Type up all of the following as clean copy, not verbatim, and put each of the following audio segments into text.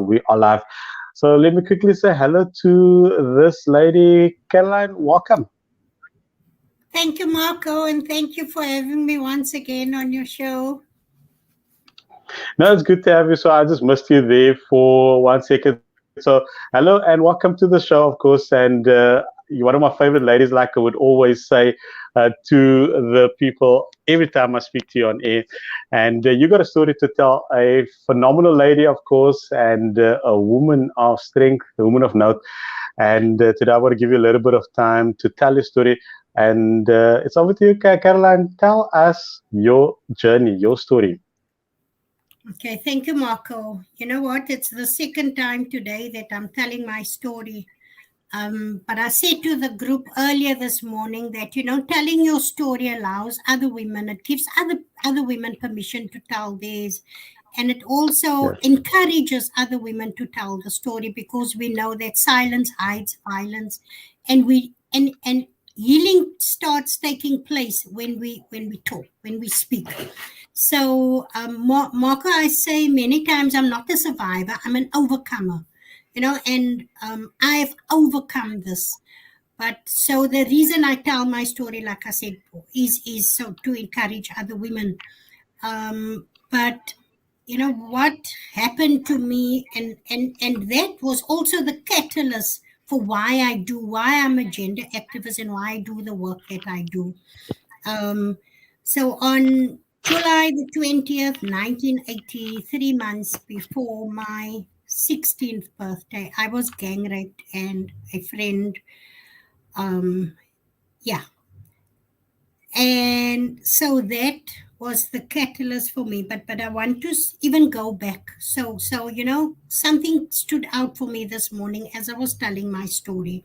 we are live. So let me quickly say hello to this lady, Caroline. Welcome. Thank you, Marco, and thank you for having me once again on your show. No, it's good to have you. So I just missed you there for 1 second. So hello and welcome to the show, of course. And you're one of my favorite ladies, like I would always say to the people every time I speak to you on air. And you got a story to tell, a phenomenal lady, of course, and a woman of strength, a woman of note. And today I want to give you a little bit of time to tell your story. And it's over to you, Caroline. Tell us your journey, your story. Okay, thank you, Marco. You know what? It's the second time today that I'm telling my story. But I said to the group earlier this morning that, telling your story allows other women, it gives other women permission to tell theirs. And it also Yes. encourages other women to tell the story, because we know that silence hides violence, and and healing starts taking place when we talk, when we speak. So, Marco, I say many times I'm not a survivor, I'm an overcomer, and I've overcome this. But so the reason I tell my story, like I said, is so to encourage other women. But what happened to me, and that was also the catalyst for why I'm a gender activist and why I do the work that I do. So on July the 20th, 1980, 3 months before my 16th birthday, I was gang raped, and a friend, yeah. And so that was the catalyst for me. But I want to even go back. So something stood out for me this morning as I was telling my story,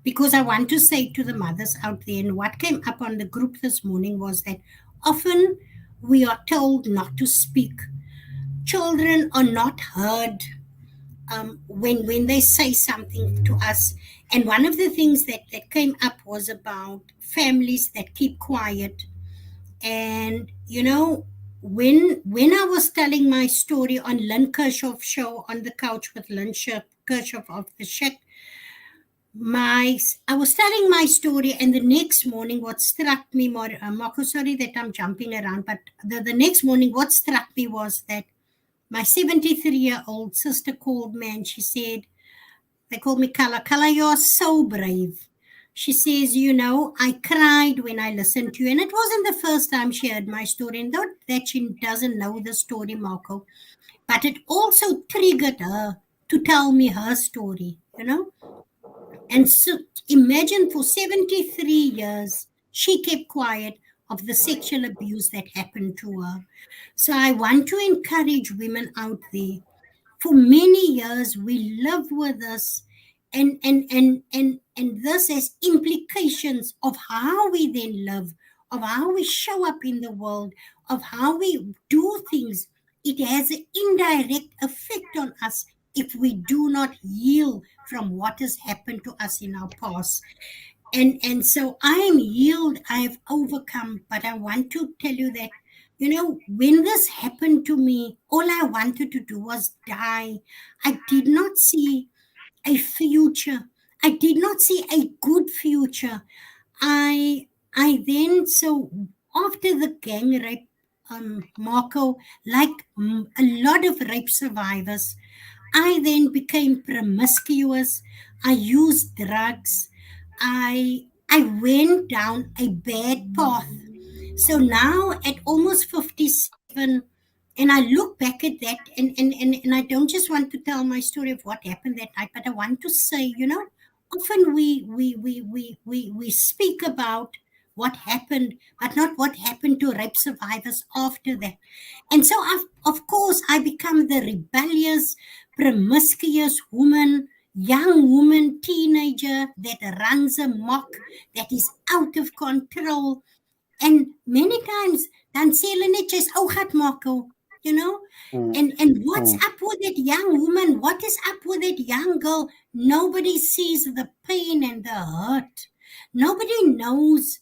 because I want to say to the mothers out there, and what came up on the group this morning was that often we are told not to speak. Children are not heard when they say something to us. And one of the things that came up was about families that keep quiet. And when I was telling my story on Lynn Kershoff's show, On the Couch with Lynn Kershoff of the Shack, I was telling my story, and the next morning what struck me more, Marco, sorry that I'm jumping around, but the next morning what struck me was that my 73-year-old sister called me, and she said, they called me Kala, you're so brave. She says, I cried when I listened to you. And it wasn't the first time she heard my story, and not that she doesn't know the story, Marco, but it also triggered her to tell me her story. And so imagine, for 73 years, she kept quiet of the sexual abuse that happened to her. So I want to encourage women out there. For many years, we live with this, and this has implications of how we then live, of how we show up in the world, of how we do things. It has an indirect effect on us if we do not heal from what has happened to us in our past. And so I am healed, I have overcome. But I want to tell you that, when this happened to me, all I wanted to do was die. I did not see a future. I did not see a good future. I then, so after the gang rape, Marco, like a lot of rape survivors, I then became promiscuous. I used drugs. I went down a bad path. So now at almost 57, and I look back at that, and I don't just want to tell my story of what happened that night, but I want to say, often we speak about what happened, but not what happened to rape survivors after that. And so, of course, I become the rebellious, promiscuous woman, young woman, teenager that runs amok, that is out of control. And many times, dan sê hulle net jy's ou gat Marco, you know? Mm, And what's mm, up with that young woman? What is up with that young girl? Nobody sees the pain and the hurt. Nobody knows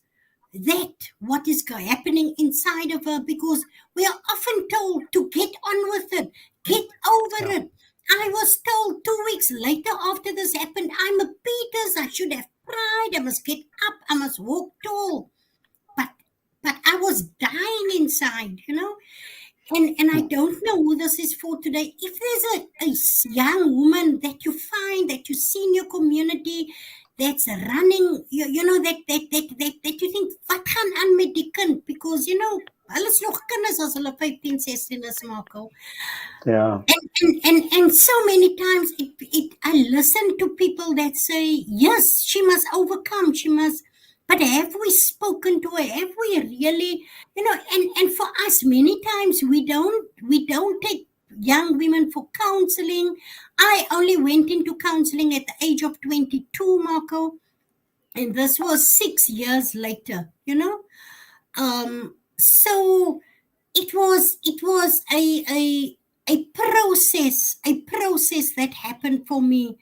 that what is happening inside of her, because we are often told to get on with it, get over it. I was told 2 weeks later after this happened, I'm a Peters. I should have pride. I must get up. I must walk tall. But but I was dying inside. And I don't know who this is for today. If there's a young woman that you find, that you see in your community, that's running, that you think, wat gaan aan met die kind? Because, hulle is nog kinders as hulle 15, 16 is, Marco. Yeah. And so many times I listen to people that say, yes, she must overcome, she must. But have we spoken to her? Have we really, and for us, many times we don't take young women for counseling. I only went into counseling at the age of 22, Marco, and this was 6 years later. So it was a process that happened for me.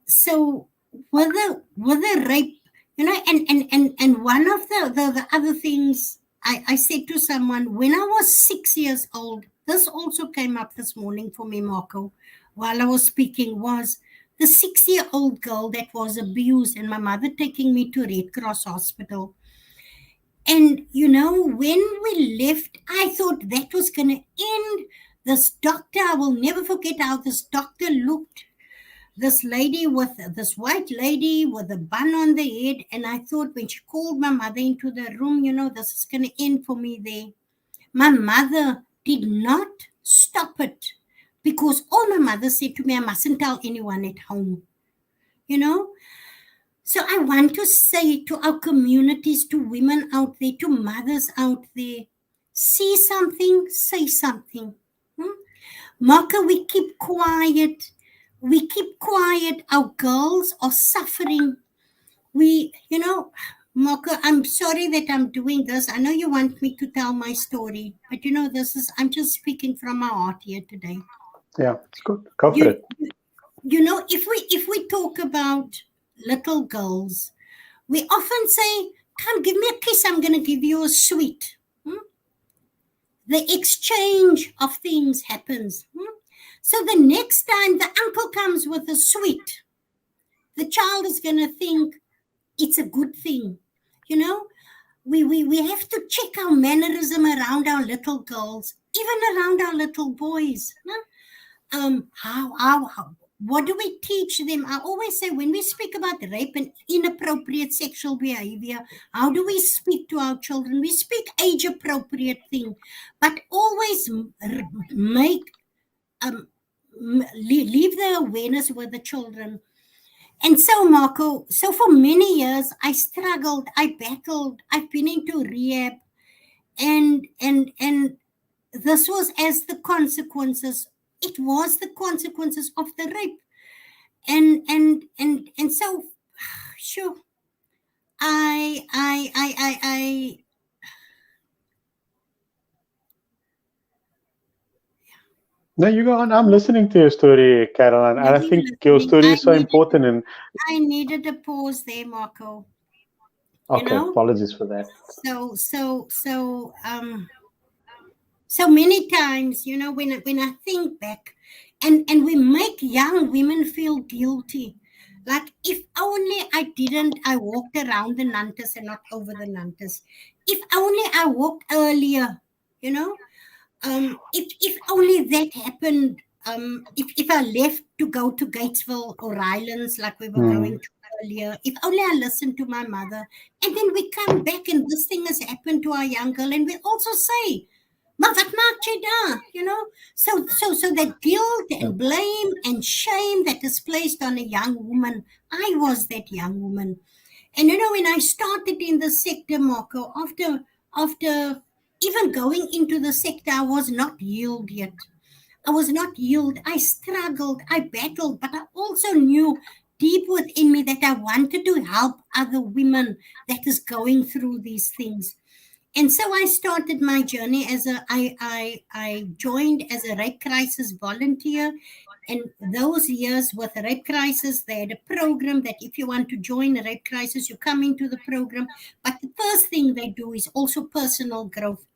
So with the rape, and one of the other things I said to someone when I was 6 years old, this also came up this morning for me, Marco, while I was speaking, was the 6-year-old girl that was abused and my mother taking me to Red Cross Hospital. And when we left, I thought that was going to end. This doctor, I will never forget how this doctor looked. This white lady with a bun on the head. And I thought when she called my mother into the room, this is going to end for me there. My mother did not stop it because all my mother said to me, I mustn't tell anyone at home. You know, so I want to say to our communities, to women out there, to mothers out there, see something, say something. Marka, we keep quiet. We keep quiet. Our girls are suffering. Marka, I'm sorry that I'm doing this. I know you want me to tell my story, but I'm just speaking from my heart here today. Yeah, it's good. Go for You, it. if we talk about little girls, we often say, come give me a kiss, I'm going to give you a sweet. The exchange of things happens. So the next time the uncle comes with a sweet, the child is going to think it's a good thing. We have to check our mannerism around our little girls, even around our little boys. What do we teach them? I always say when we speak about rape and inappropriate sexual behavior, how do we speak to our children? We speak age appropriate thing, but always make leave the awareness with the children. And so, Marco, for many years I struggled, I battled, I've been into rehab, and this was as the consequences. It was the consequences of the rape. And so sure, I No, you go on. I'm listening to your story, Caroline, know and I you're think your listening. story is so important. And I needed a pause there, Marco. you okay, know apologies for that. so many times, when I think back, and we make young women feel guilty, like if only I walked around the Nantes and not over the Nantes, if only I walked earlier, you know if only that happened, if I left to go to Gatesville or Rylands like we were Hmm. going to earlier, if only I listened to my mother, and then we come back and this thing has happened to our young girl, and we also say, maar wat maak jy daar? So that guilt Yeah. and blame and shame that is placed on a young woman. I was that young woman. And when I started in the sector, Marco, after even going into the sector, I was not healed yet. I was not healed. I struggled, I battled, but I also knew deep within me that I wanted to help other women that is going through these things. And so I started my journey I joined as a rape crisis volunteer. And those years with the rape crisis, they had a program that if you want to join a rape crisis, you come into the program. But the first thing they do is also personal growth.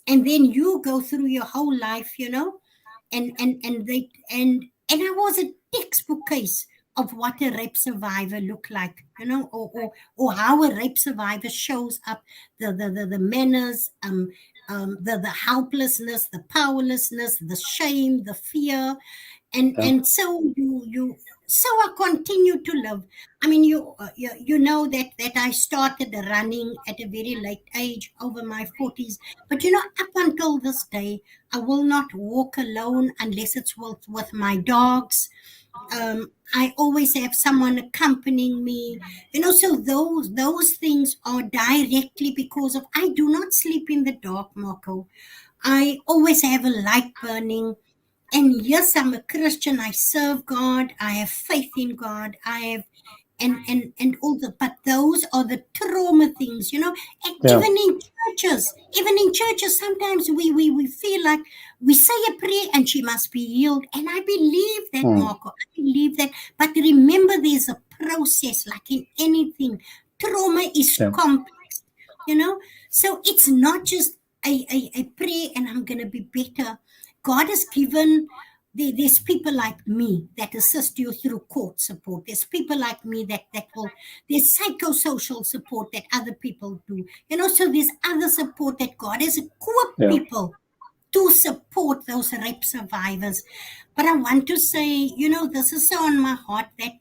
And then you go through your whole life, And I was a textbook case of what a rape survivor look like, or how a rape survivor shows up, the manners, the helplessness, the powerlessness, the shame, the fear, yeah, and so I continue to live. I mean, you know that I started running at a very late age, over my 40s, but up until this day, I will not walk alone unless it's with my dogs. I always have someone accompanying me, so those things are directly because of I do not sleep in the dark, Marco. I always have a light burning. And yes, I'm a Christian. I serve God. I have faith in God. I have, and all the, but those are the trauma things, And yeah, even in churches, sometimes we feel like we say a prayer and she must be healed. And I believe that, mm, Marco. I believe that. But remember, there's a process, like in anything. Trauma is yeah, complex, you know. So it's not just a prayer and I'm gonna be better. God has given, there's people like me that assist you through court support. There's people like me that will, there's psychosocial support that other people do. So there's other support that God has equipped yeah, people to support those rape survivors. But I want to say, this is so on my heart that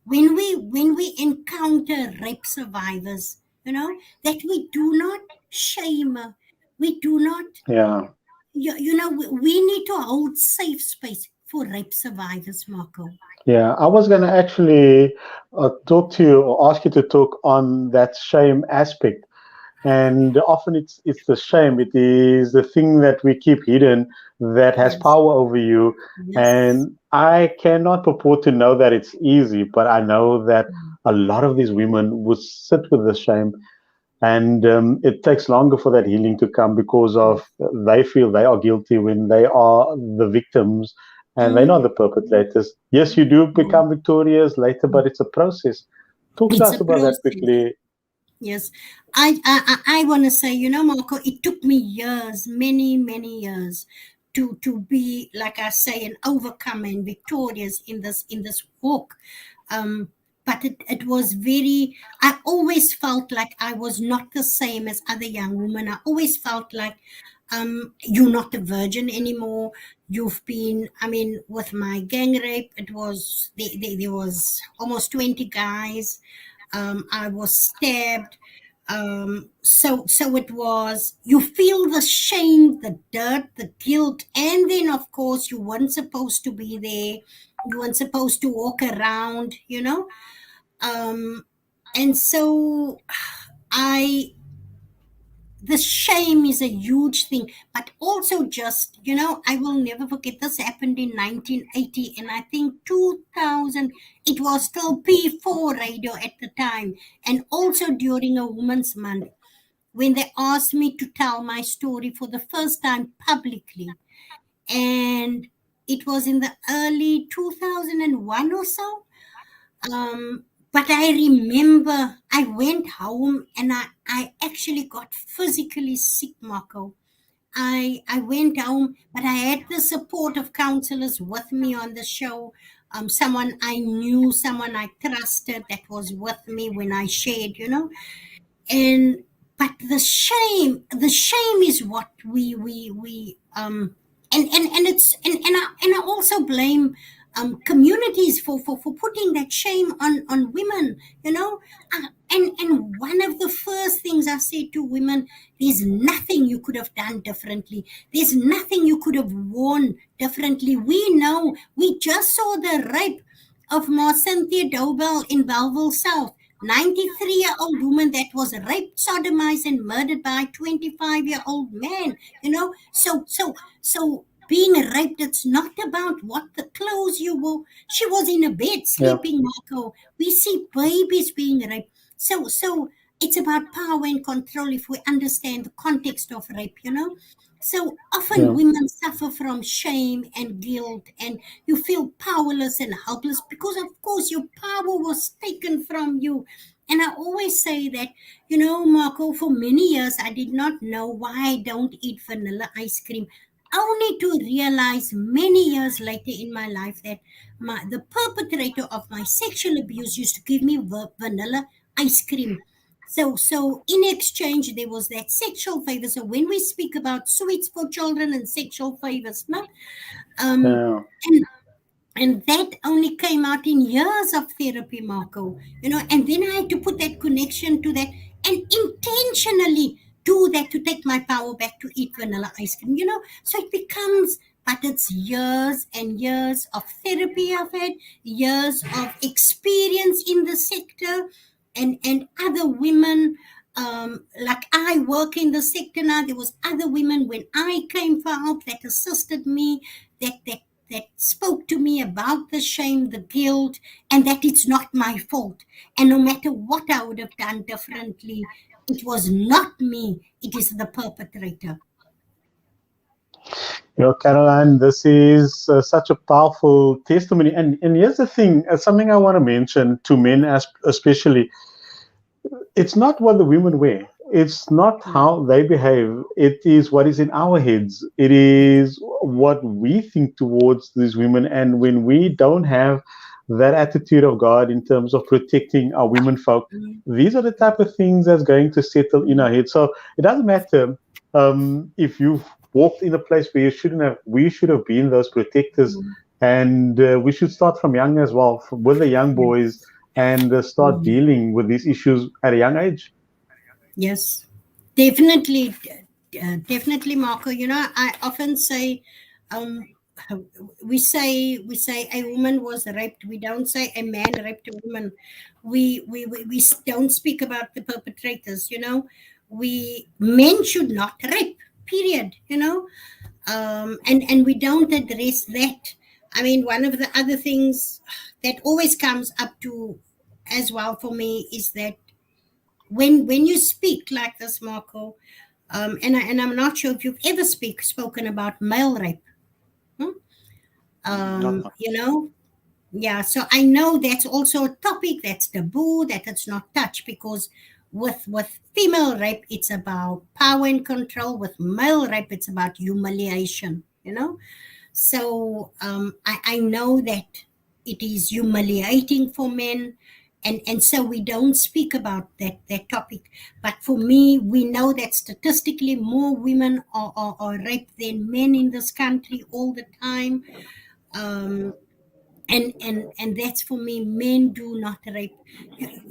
when we encounter rape survivors, that we do not shame, we do not, yeah. we need to hold safe space for rape survivors, Marco. Yeah, I was going to actually talk to you or ask you to talk on that shame aspect. And often it's the shame. It is the thing that we keep hidden that has Yes, power over you. yes, And I cannot purport to know that it's easy, but I know that a lot of these women would sit with the shame, and it takes longer for that healing to come because of they feel they are guilty when they are the victims and they're not mm, the perpetrators. Yes, you do mm, become victorious later, but it's a process. Talk to it's us a about that process. quickly. Yes, I want to say, Marco, it took me years, many, many years, to be, like I say, an overcomer and victorious in this walk. Um, but it was very. I always felt like I was not the same as other young women. I always felt like, you're not a virgin anymore. You've been. I mean, with my gang rape, it was there was almost 20 guys. I was stabbed. So it was, you feel the shame, the dirt, the guilt, and then of course you weren't supposed to be there. You weren't supposed to walk around, um, and so I the shame is a huge thing, but also just, I will never forget, this happened in 1980, and I think 2000, it was still P4 radio at the time, and also during a Women's Month, when they asked me to tell my story for the first time publicly. And it was in the early 2001 or so. But I remember I went home and I actually got physically sick, Marco. I went home, but I had the support of counselors with me on the show. Someone I knew, someone I trusted that was with me when I shared, and but the shame is what we and it's and I also blame communities for putting that shame on women, and one of the first things I say to women, there's nothing you could have done differently, there's nothing you could have worn differently. We know, we just saw the rape of Cynthia Dobell in Belleville South. 93-year-old woman that was raped, sodomized, and murdered by a 25-year-old man. So being raped, it's not about what the clothes you wore. She was in a bed Yeah, sleeping, Marco. We see babies being raped. So it's about power and control if we understand the context of rape. So often yeah, women suffer from shame and guilt, and you feel powerless and helpless because, of course, your power was taken from you. And I always say that, Marco, for many years I did not know why I don't eat vanilla ice cream. only to realize many years later in my life that the perpetrator of my sexual abuse used to give me vanilla ice cream. So in exchange there was that sexual favor. So when we speak about sweets for children and sexual favors, no, um, Yeah. and and that only came out in years of therapy, Marco. And then I had to put that connection to that and intentionally do that to take my power back to eat vanilla ice cream. So it becomes, but it's years and years of therapy I've had, years of experience in the sector, and other women. Like I work in the sector now, there was other women when I came for help that assisted me, that spoke to me about the shame, the guilt, and that it's not my fault. And no matter what I would have done differently, it was not me, it is the perpetrator. Caroline, this is such a powerful testimony. And here's the thing, something I want to mention to men, especially, it's not what the women wear. It's not Mm. how they behave. It is what is in our heads. It is what we think towards these women. And when we don't have that attitude of God in terms of protecting our women folk, Mm. these are the type of things that's going to settle in our head. So it doesn't matter if you've walked in a place where you shouldn't have. We should have been those protectors, Mm. and we should start from young as well, with the young boys, Yes. and start Mm. dealing with these issues at a young age. Yes, definitely, definitely, Marco. I often say, um, we say a woman was raped. We don't say a man raped a woman. We don't speak about the perpetrators. We men should not rape. Period. And we don't address that. I mean, one of the other things that always comes up to as well for me is that when you speak like this, Marco, and I'm not sure if you've ever spoken about male rape. Hmm? Not much. Yeah. So I know that's also a topic that's taboo, that it's not touched, because with female rape it's about power and control. With male rape it's about humiliation. So I know that it is humiliating for men, and so we don't speak about that topic. But for me, we know that statistically more women are raped than men in this country all the time. Um, and that's for me. Men do not rape.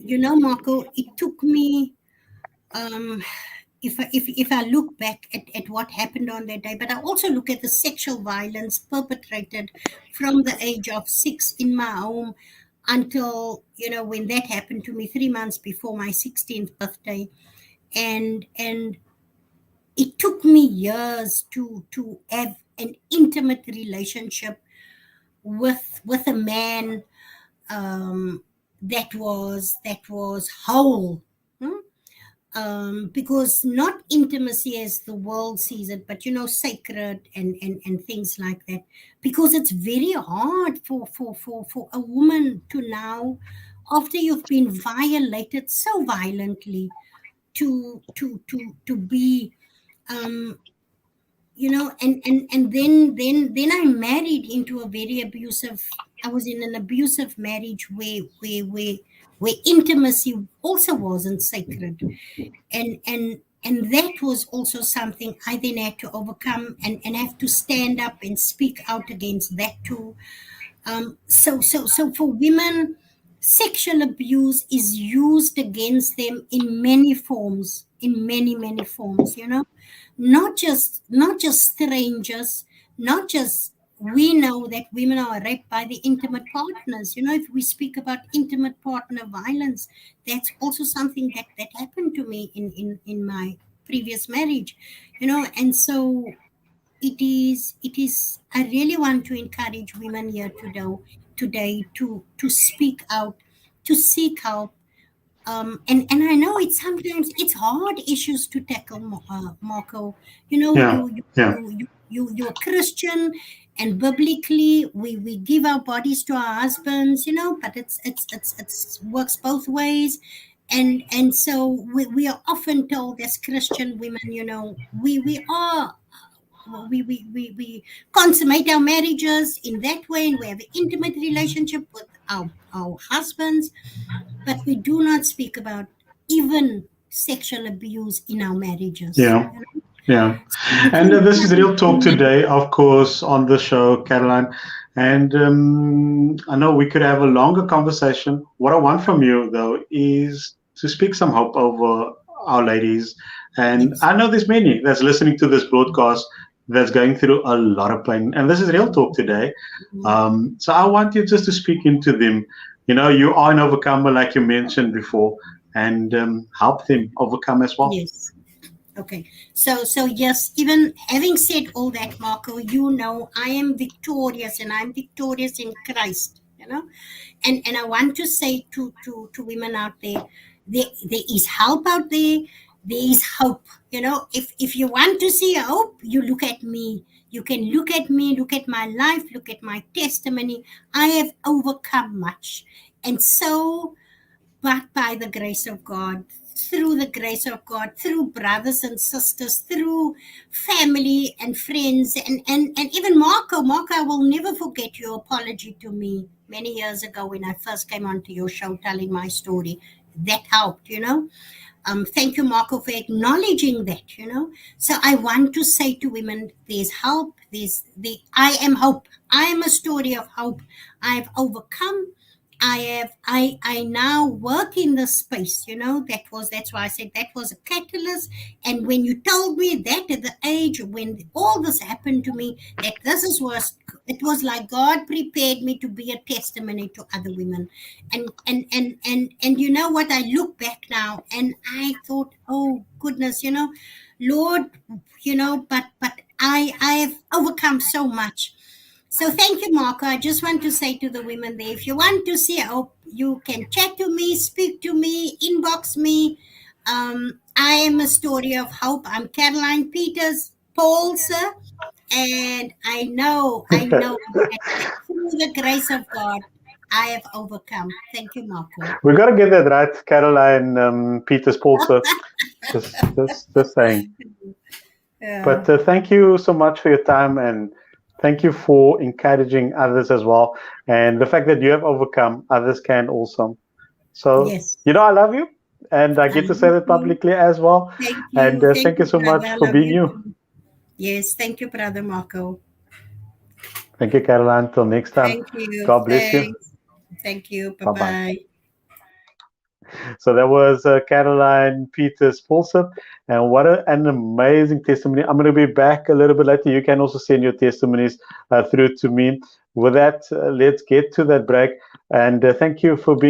Marco, it took me, um, if I look back at what happened on that day, but I also look at the sexual violence perpetrated from the age of 6 in my home until when that happened to me 3 months before my 16th birthday, and it took me years to have an intimate relationship with a man, that was whole. Hmm? Because not intimacy as the world sees it, but sacred and things like that. Because it's very hard for a woman to now, after you've been violated so violently, to be, um and then I married into a very abusive. I was in an abusive marriage where intimacy also wasn't sacred, and that was also something I then had to overcome, and have to stand up and speak out against that too. So for women, sexual abuse is used against them in many forms, in many forms. Not just strangers, not just. We know that women are raped by the intimate partners. If we speak about intimate partner violence, that's also something that happened to me in my previous marriage. And so it is I really want to encourage women here today to speak out, to seek help. And I know it's hard issues to tackle, Marco. Yeah, yeah. You're a Christian, and biblically we give our bodies to our husbands, but it's works both ways. And so we are often told as Christian women, we are we consummate our marriages in that way, and we have an intimate relationship with our husbands, but we do not speak about even sexual abuse in our marriages. Yeah. Yeah. It's And this is Real important Talk women. today, of course, on the show, Caroline. And I know we could have a longer conversation. What I want from you, though, is to speak some hope over our ladies. And Yes. I know there's many that's listening to this broadcast that's going through a lot of pain. And this is Real Talk today. Mhm. So I want you just to speak into them. You know, you are an overcomer, like you mentioned before, and help them overcome as well. Yes. Okay. So yes, even having said all that, Marco, I am victorious, and I'm victorious in Christ. And I want to say to women out there, there is help out there. There is hope. If you want to see hope, you look at me. You can look at me, look at my life, look at my testimony. I have overcome much, and so, but by the grace of God, through the grace of God, through brothers and sisters, through family and friends, and even Marco. Marco, I will never forget your apology to me many years ago when I first came onto your show telling my story. That helped. Thank you, Marco, for acknowledging that. So I want to say to women, there's hope. I am hope. I am a story of hope. I've overcome. I now work in the space. That's why I said that was a catalyst. And when you told me that at the age when all this happened to me, that this is was it was like God prepared me to be a testimony to other women. And you know what, I look back now and I thought, oh goodness, Lord, but I have overcome so much. So thank you, Marco. I just want to say to the women there, if you want to see hope, you can chat to me, speak to me, inbox me. I am a story of hope. I'm Caroline Peters Paulser, and I know that through the grace of God, I have overcome. Thank you, Marco. We got to get that right, Caroline Peters Paulser. Just saying. Yeah. But thank you so much for your time, and thank you for encouraging others as well. And the fact that you have overcome, others can also. So, Yes. I love you, and I I get to say love that you. publicly as well. Thank And you. Thank thank you you, so brother. much I for love being you you. too. Yes. Thank you, brother Marco. Thank you, Caroline. Till next time. Thank you. God bless you. Thanks. Thank you. Bye Bye bye. bye. So that was Caroline Peters Paulson. And what an amazing testimony. I'm going to be back a little bit later. You can also send your testimonies through to me. With that, let's get to that break. And thank you for being